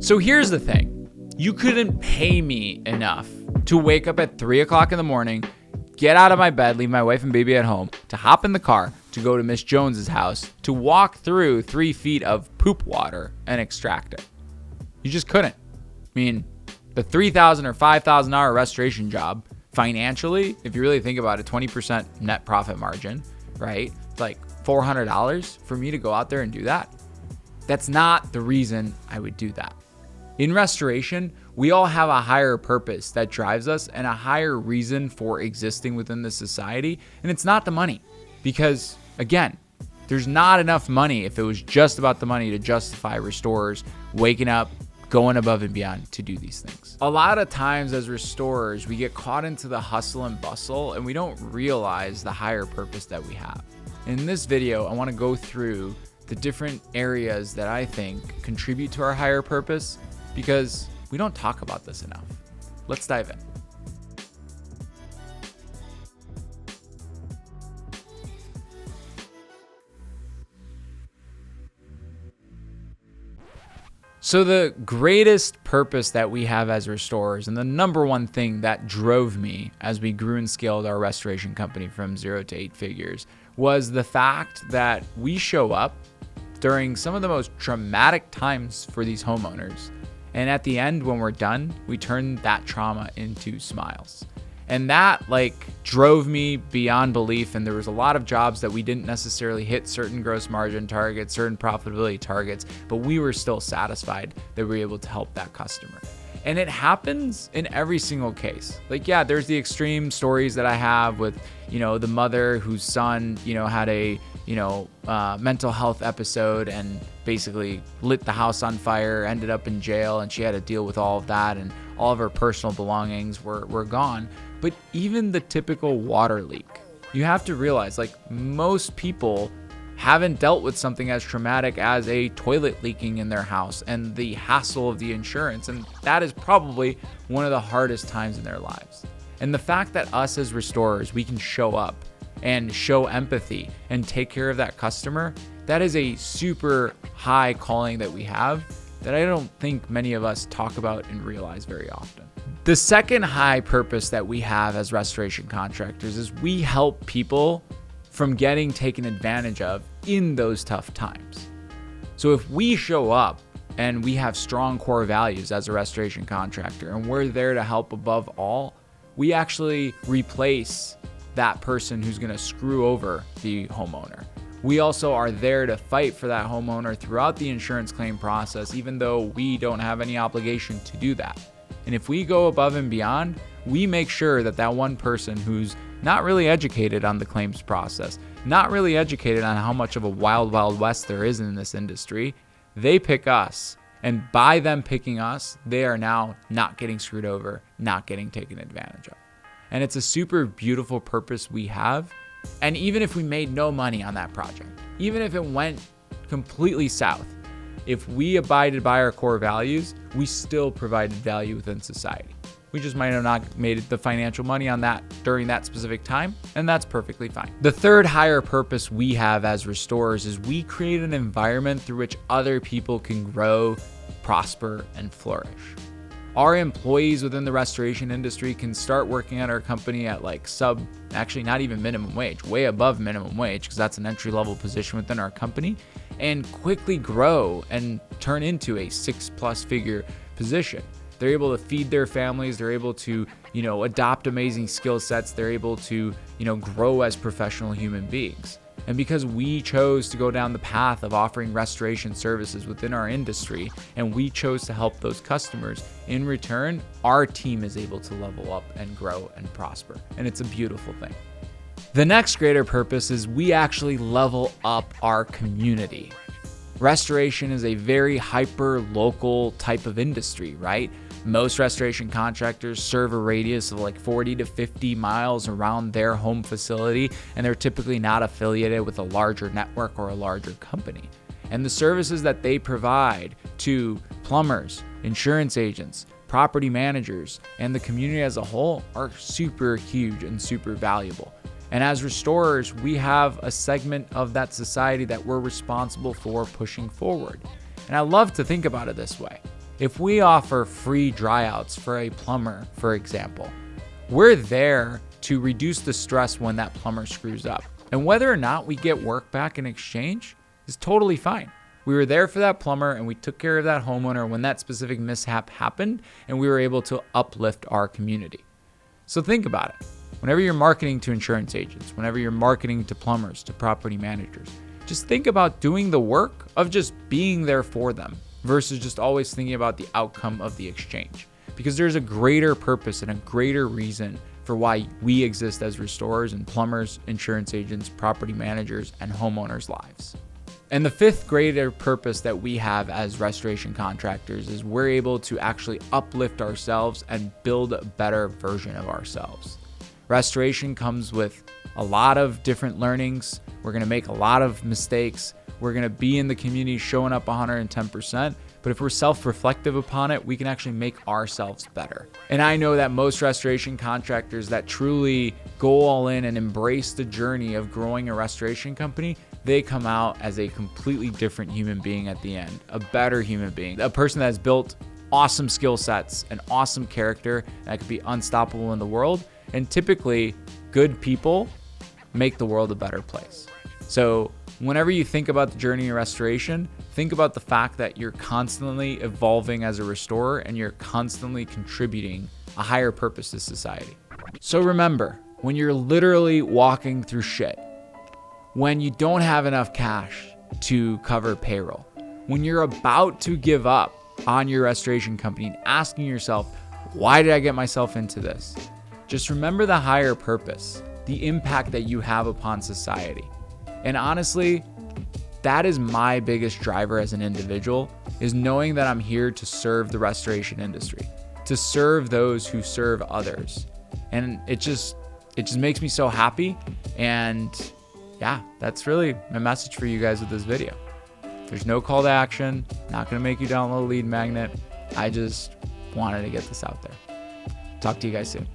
So here's the thing. You couldn't pay me enough to wake up at 3 o'clock in the morning, get out of my bed, leave my wife and baby at home, to hop in the car, to go to Miss Jones's house, to walk through 3 feet of poop water and extract it. You just couldn't. I mean, the $3,000 or $5,000 restoration job, financially, if you really think about it, 20% net profit margin, right? It's like $400 for me to go out there and do that. That's not the reason I would do that. In restoration, we all have a higher purpose that drives us and a higher reason for existing within the society. And it's not the money, because again, there's not enough money if it was just about the money to justify restorers waking up, going above and beyond to do these things. A lot of times as restorers, we get caught into the hustle and bustle and we don't realize the higher purpose that we have. In this video, I want to go through the different areas that I think contribute to our higher purpose, because we don't talk about this enough. Let's dive in. So the greatest purpose that we have as restorers, and the number one thing that drove me as we grew and scaled our restoration company from 0 to 8 figures, was the fact that we show up during some of the most traumatic times for these homeowners. And at the end, when we're done, we turn that trauma into smiles. And that drove me beyond belief. And there was a lot of jobs that we didn't necessarily hit certain gross margin targets, certain profitability targets, but we were still satisfied that we were able to help that customer. And it happens in every single case. There's the extreme stories that I have with, the mother whose son, had a, mental health episode and basically lit the house on fire, ended up in jail, and she had to deal with all of that, and all of her personal belongings were gone. But even the typical water leak, you have to realize, most people haven't dealt with something as traumatic as a toilet leaking in their house and the hassle of the insurance. And that is probably one of the hardest times in their lives. And the fact that us as restorers, we can show up and show empathy and take care of that customer, that is a super high calling that we have that I don't think many of us talk about and realize very often. The second high purpose that we have as restoration contractors is we help people from getting taken advantage of in those tough times. So if we show up and we have strong core values as a restoration contractor and we're there to help above all, we actually replace that person who's going to screw over the homeowner. We also are there to fight for that homeowner throughout the insurance claim process, even though we don't have any obligation to do that. And if we go above and beyond, we make sure that that one person who's not really educated on the claims process, not really educated on how much of a wild, wild west there is in this industry, they pick us. And by them picking us, they are now not getting screwed over, not getting taken advantage of. And it's a super beautiful purpose we have. And even if we made no money on that project, even if it went completely south, if we abided by our core values, we still provided value within society. We just might have not made the financial money on that during that specific time, and that's perfectly fine. The third higher purpose we have as restorers is we create an environment through which other people can grow, prosper, and flourish. Our employees within the restoration industry can start working at our company at actually not even minimum wage, way above minimum wage, because that's an entry-level position within our company, and quickly grow and turn into a 6+ figure position. They're able to feed their families. They're able to, adopt amazing skill sets. They're able to, grow as professional human beings. And because we chose to go down the path of offering restoration services within our industry, and we chose to help those customers, in return, our team is able to level up and grow and prosper. And it's a beautiful thing. The next greater purpose is we actually level up our community. Restoration is a very hyper local type of industry, right? Most restoration contractors serve a radius of 40 to 50 miles around their home facility, and they're typically not affiliated with a larger network or a larger company. And the services that they provide to plumbers, insurance agents, property managers, and the community as a whole are super huge and super valuable. And as restorers, we have a segment of that society that we're responsible for pushing forward. And I love to think about it this way. If we offer free dryouts for a plumber, for example, we're there to reduce the stress when that plumber screws up. And whether or not we get work back in exchange is totally fine. We were there for that plumber and we took care of that homeowner when that specific mishap happened, and we were able to uplift our community. So think about it. Whenever you're marketing to insurance agents, whenever you're marketing to plumbers, to property managers, just think about doing the work of just being there for them versus just always thinking about the outcome of the exchange. Because there's a greater purpose and a greater reason for why we exist as restorers and plumbers, insurance agents, property managers, and homeowners' lives. And the fifth greater purpose that we have as restoration contractors is we're able to actually uplift ourselves and build a better version of ourselves. Restoration comes with a lot of different learnings. We're going to make a lot of mistakes. We're going to be in the community showing up 110%. But if we're self-reflective upon it, we can actually make ourselves better. And I know that most restoration contractors that truly go all in and embrace the journey of growing a restoration company, they come out as a completely different human being at the end, a better human being, a person that's built awesome skill sets, an awesome character that could be unstoppable in the world. And typically, good people make the world a better place. So whenever you think about the journey of restoration, think about the fact that you're constantly evolving as a restorer and you're constantly contributing a higher purpose to society. So remember, when you're literally walking through shit, when you don't have enough cash to cover payroll, when you're about to give up on your restoration company and asking yourself, why did I get myself into this? Just remember the higher purpose, the impact that you have upon society. And honestly, that is my biggest driver as an individual, is knowing that I'm here to serve the restoration industry, to serve those who serve others. And it just makes me so happy. And yeah, that's really my message for you guys with this video. There's no call to action, not gonna make you download a lead magnet. I just wanted to get this out there. Talk to you guys soon.